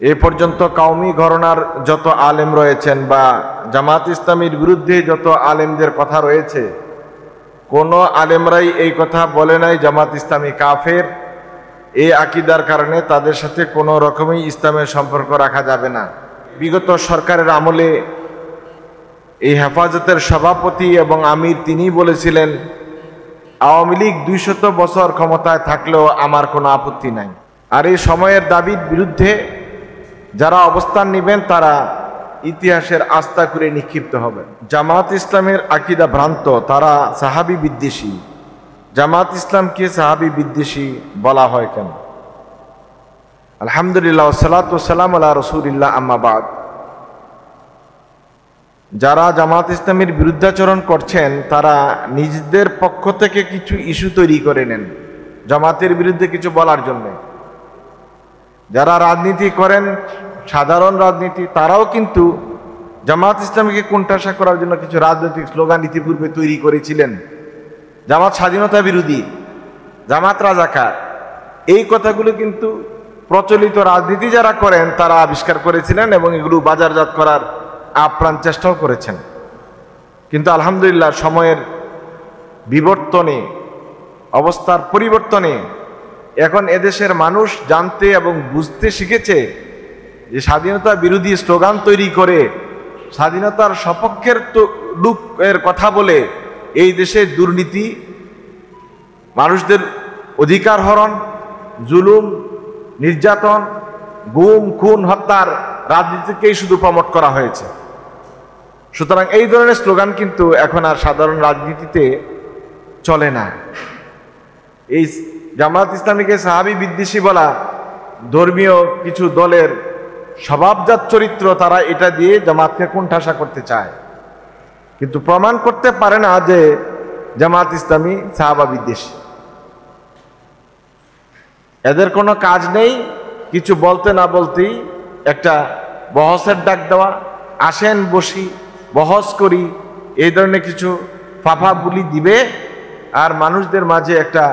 এ পর্যন্ত কওমি ঘরানার যত আলেম রয়েছেন বা জামাত ইসলামীর বিরুদ্ধে যত আলেমদের কথা রয়েছে, কোনো আলেমরাই এই কথা বলে নাই জামাত ইসলামী কাফের। এই আকীদার কারণে তাদের সাথে কোনো রকমই ইসলামের সম্পর্ক রাখা যাবে না। বিগত সরকারের আমলে এই হেফাজতের সভাপতি এবং আমির তিনি বলেছিলেন, আওয়ামী লীগ 200 বছর ক্ষমতায় থাকলেও আমার কোনো আপত্তি নাই। আর এই সময়ের দাবির বিরুদ্ধে যারা অবস্থান নেবেন তারা ইতিহাসের আস্থা করে নিক্ষিপ্ত হবেন। জামাত ইসলামের আকীদা ভ্রান্ত, তারা সাহাবী বিদ্বেষী। জামাত ইসলামকে সাহাবী বিদ্বেষী বলা হয় কেন? আলহামদুলিল্লাহ ওয়াসসালাতু ওয়াসসালামু আলা রাসূলিল্লাহ, আম্মা বাদ। যারা জামাত ইসলামের বিরুদ্ধাচরণ করছেন তারা নিজেদের পক্ষ থেকে কিছু ইস্যু তৈরি করে নেন জামাতের বিরুদ্ধে কিছু বলার জন্য। যারা রাজনীতি করেন, সাধারণ রাজনীতি, তারাও কিন্তু জামাত ইসলামকে কোণঠাসা করার জন্য কিছু রাজনৈতিক স্লোগান ইতিপূর্বে তৈরি করেছিলেন। জামাত স্বাধীনতা বিরোধী, জামাত রাজাকার, এই কথাগুলো কিন্তু প্রচলিত রাজনীতি যারা করেন তারা আবিষ্কার করেছিলেন এবং এগুলো বাজারজাত করার আপ্রাণ চেষ্টাও করেছেন। কিন্তু আলহামদুলিল্লাহ সময়ের বিবর্তনে, অবস্থার পরিবর্তনে এখন এদেশের মানুষ জানতে এবং বুঝতে শিখেছে যে স্বাধীনতা বিরোধী স্লোগান তৈরি করে স্বাধীনতার সপক্ষের লোকের কথা বলে এই দেশে দুর্নীতি, মানুষদের অধিকার হরণ, জুলুম, নির্যাতন, গুম, খুন, হত্যার রাজনীতিকেই শুধু প্রমোট করা হয়েছে। সুতরাং এই ধরনের স্লোগান কিন্তু এখন আর সাধারণ রাজনীতিতে চলে না। এই জামাত ইসলামীকে সাহাবী বিদ্বেষী বলা ধর্মীয় কিছু দলের স্বভাবজাত চরিত্র, তারা এটা দিয়ে জামাতকে কোণঠাসা করতে চায়, কিন্তু প্রমাণ করতে পারে না যে জামাত ইসলামী সাহাবা বিদ্বেষী। এদের কোনো কাজ নেই, কিছু বলতে না বলতেই একটা বহসের ডাক দেওয়া, আসেন বসি বহস করি, এই ধরনের কিছু ফাফা বুলি দিবে আর মানুষদের মাঝে একটা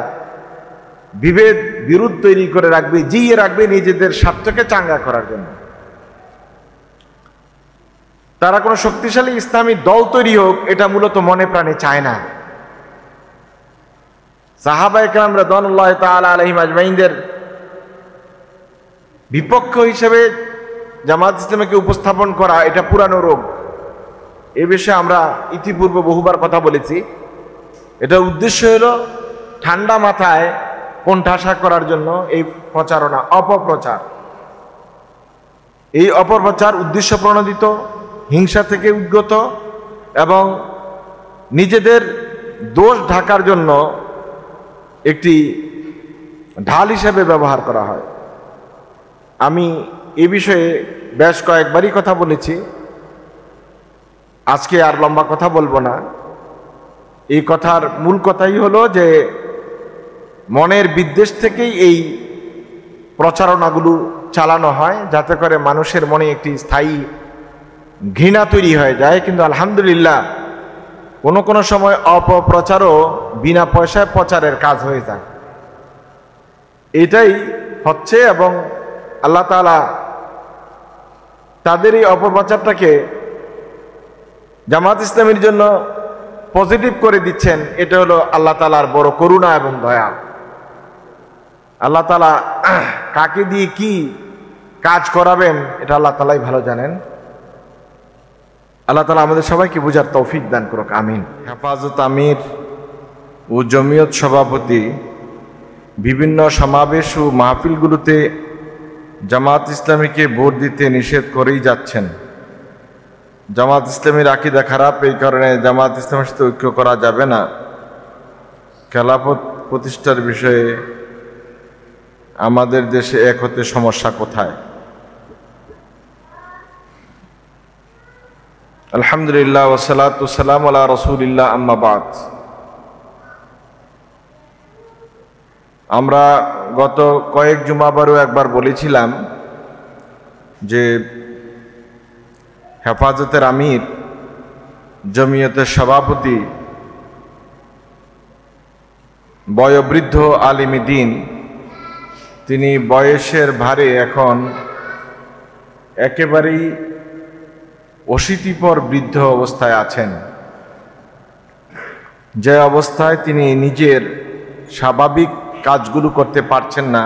বিভেদ বিরোধ তৈরি করে রাখবে, জিয়ে রাখবে নিজেদের স্বার্থকে চাঙ্গা করার জন্য। তারা কোনো শক্তিশালী ইসলামী দল তৈরি হোক এটা মূলত মনে প্রাণে চায় না। সাহাবায়ে কেরাম রাদিয়াল্লাহু তাআলা আলাইহিম আজমাইনদের বিপক্ষ হিসেবে জামাত ইসলামীকে উপস্থাপন করা এটা পুরানো রোগ। এ বিষয়ে আমরা ইতিপূর্বে বহুবার কথা বলেছি। এটার উদ্দেশ্য হলো ঠান্ডা মাথায় কোণঠাসা করার জন্য এই প্রচারণা, অপপ্রচার। এই অপপ্রচার উদ্দেশ্য প্রণোদিত, হিংসা থেকে উদ্গত এবং নিজেদের দোষ ঢাকার জন্য একটি ঢাল হিসেবে ব্যবহার করা হয়। আমি এ বিষয়ে বেশ কয়েকবারই কথা বলেছি, আজকে আর লম্বা কথা বলবো না। এই কথার মূল কথাই হলো যে মনের বিদ্বেষ থেকেই এই প্রচারণাগুলো চালানো হয়, যাতে করে মানুষের মনে একটি স্থায়ী ঘৃণা তৈরি হয়ে যায়। কিন্তু আলহামদুলিল্লাহ কোনো কোনো সময় অপপ্রচারও বিনা পয়সায় প্রচারের কাজ হয়ে যায়। এটাই হচ্ছে এবং আল্লাহ তাআলা তাদের এই অপপ্রচারটাকে জামাত ইসলামীর জন্য পজিটিভ করে দিচ্ছেন। এটা হলো আল্লাহ তাআলার বড় করুণা এবং দয়া। আল্লাহ তাআলা কাকে দিয়ে কি কাজ করাবেন এটা আল্লাহ তাআলাই ভালো জানেন। আল্লাহ তাআলা আমাদের সবাইকে বুঝার তৌফিক দান করুক, আমিন। হেফাজত আমির ও জমিয়ত সভাপতি বিভিন্ন সমাবেশ ও মাহফিলগুলোতে জামাত ইসলামীকে ভোট দিতে নিষেধ করেই যাচ্ছেন। জামাত ইসলামীর আকীদা খারাপ, এই কারণে জামাত ইসলামের সাথে ঐক্য করা যাবে না। খেলাফত প্রতিষ্ঠার বিষয়ে আমাদের দেশে এক হতে সমস্যা কোথায়? আলহামদুলিল্লাহ ওয়াসসালাতু ওয়াসসালামু আলা রাসূলিল্লাহ, আম্মা বাদ। আমরা গত কয়েক জুমাবারও একবার বলেছিলাম যে হেফাজতের আমির, জমিয়তের সভাপতি, বয়োবৃদ্ধ আলিম দ্বীন, তিনি বয়সের ভারে এখন একেবারেই অশীতিপর বৃদ্ধ অবস্থায় আছেন, যে অবস্থায় তিনি নিজের স্বাভাবিক কাজগুলো করতে পারছেন না।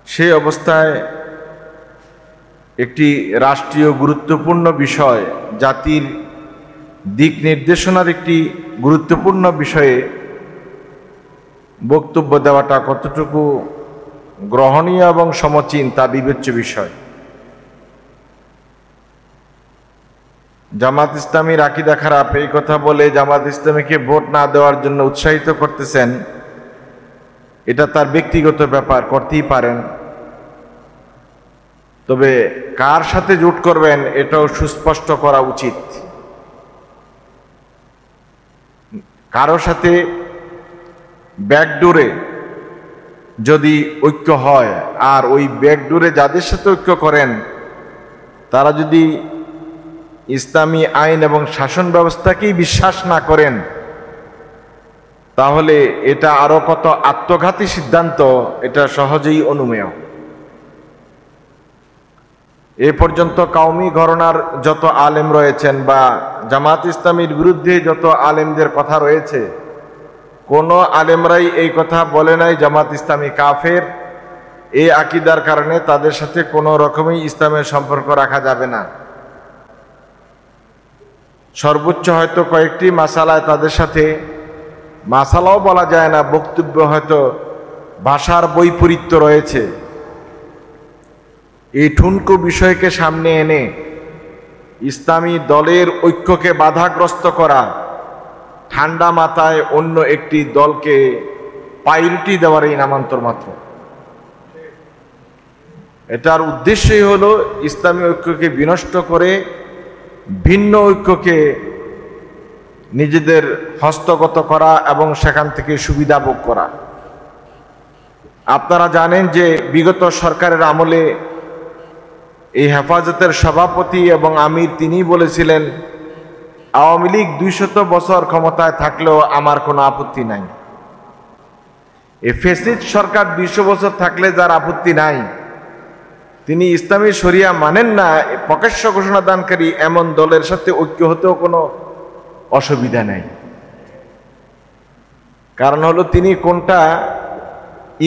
সেই অবস্থায় একটি রাষ্ট্রীয় গুরুত্বপূর্ণ বিষয়, জাতির দিক নির্দেশনার একটি গুরুত্বপূর্ণ বিষয়ে বক্তব্য দেওয়াটা কতটুকু গ্রহণীয় এবং সমচীন তা বিবেচ্য বিষয়। জামাত ইসলামীর আকীদা খারাপ এই কথা বলে জামাত ইসলামীকে ভোট না দেওয়ার জন্য উৎসাহিত করতেছেন, এটা তার ব্যক্তিগত ব্যাপার, করতেই পারেন। তবে কার সাথে জোট করবেন এটাও সুস্পষ্ট করা উচিত। কারো সাথে ব্যাকডোরে যদি ঐক্য হয়, আর ওই ব্যাকডোরে যাদের সাথে ঐক্য করেন তারা যদি ইসলামী আইন এবং শাসন ব্যবস্থাকেই বিশ্বাস না করেন, তাহলে এটা আরো কত আত্মঘাতী সিদ্ধান্ত, এটা সহজেই অনুমেয়। এ পর্যন্ত কওমি ঘরানার যত আলেম রয়েছেন বা জামাত ইসলামীর বিরুদ্ধে যত আলেমদের কথা রয়েছে, কোন আলেমরাই এই কথা বলে নাই জামাত ইসলামী কাফের। এই আকীদার কারণে তাদের সাথে কোনো রকমই ইসলামের সম্পর্ক রাখা যাবে না। সর্বোচ্চ হয়তো কয়েকটি মাসালায় তাদের সাথে, মাসালাও বলা যায় না, বক্তব্য হয়তো ভাষার বৈপরীত্য রয়েছে। এই ঠুনকো বিষয়কে সামনে এনে ইসলামী দলের ঐক্যকে বাধাগ্রস্ত করা, ঠান্ডা মাথায় অন্য একটি দলকে প্রায়োরিটি দেওয়ার এই নামান্তর মাত্র। এটার উদ্দেশ্যই হলো ইসলামী ঐক্যকে বিনষ্ট করে ভিন্ন ঐক্যকে নিজেদের হস্তগত করা এবং সেখান থেকে সুবিধা ভোগ করা। আপনারা জানেন যে বিগত সরকারের আমলে এই হেফাজতের সভাপতি এবং আমির তিনি বলেছিলেন, আওয়ামী লীগ 200 বছর ক্ষমতায় থাকলেও আমার কোনো আপত্তি নাই। এই ফ্যাসিস্ট সরকার 200 বছর থাকলে যার আপত্তি নাই, তিনি ইসলামী শরিয়া মানেন না, প্রকাশ্য ঘোষণা দানকারী এমন দলের সাথে ঐক্য হতেও কোনো অসুবিধা নেই। কারণ হলো তিনি কোনটা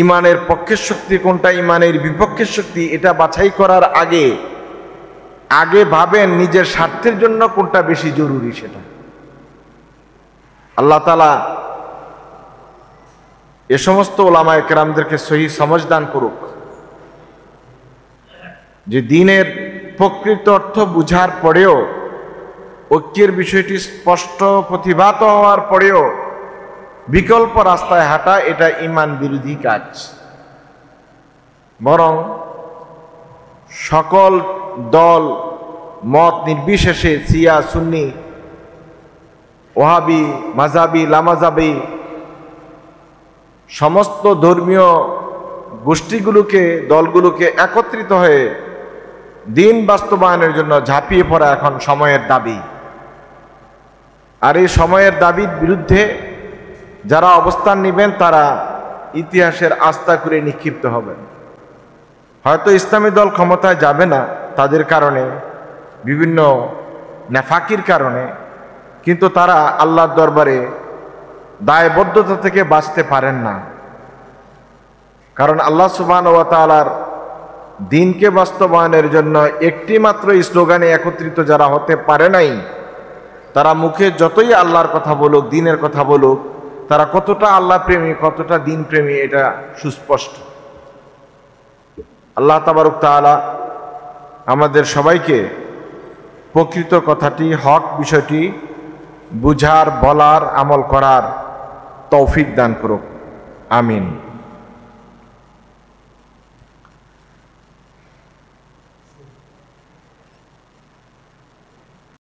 ইমানের পক্ষের শক্তি, কোনটা ইমানের বিপক্ষের শক্তি, এটা বাছাই করার আগে ভাবেন নিজের স্বার্থের জন্য কোনটা বেশি জরুরি সেটা। আল্লাহ তাআলা এ সমস্ত ওলামায়ে কেরামদেরকে সহি সমঝ দান করুক, যে দ্বীনের প্রকৃত অর্থ বুঝার পরেও, ঐক্যের বিষয়টি স্পষ্ট প্রতিভাত হওয়ার পরেও বিকল্প রাস্তায় হাঁটা এটা ঈমান বিরোধী কাজ। বরং সকল দল মত নির্বিশেষে, শিয়া সুন্নি ওহাবি মাযহাবি লামাযহাবি সমস্ত ধর্মীয় গোষ্ঠীগুলোকে, দলগুলোকে একত্রিত হয়ে দ্বীন বাস্তবায়নের জন্য ঝাঁপিয়ে পড়া এখন সময়ের দাবি। আর এই সময়ের দাবির বিরুদ্ধে যারা অবস্থান নেবেন তারা ইতিহাসের আস্থা করে নিক্ষিপ্ত হবেন। হয়তো ইসলামী দল ক্ষমতায় যাবে না তাদের কারণে, বিভিন্ন নেফাকির কারণে, কিন্তু তারা আল্লাহর দরবারে দায়বদ্ধতা থেকে বাঁচতে পারেন না। কারণ আল্লাহ সুবহানাহু ওয়া তাআলার দ্বীনকে বাস্তবায়নের জন্য একটি মাত্র স্লোগানে একত্রিত যারা হতে পারে নাই, তারা মুখে যতই আল্লাহর কথা বলুক, দ্বীনের কথা বলুক, তারা কতটা আল্লাহ প্রেমী, কতটা দ্বীন প্রেমী এটা সুস্পষ্ট। আল্লাহ তাবারক তাআলা আমাদের সবাইকে প্রকৃত কথাটি, হক বিষয়টি বুঝার, বলার, আমল করার তৌফিক দান করুক। আমিন।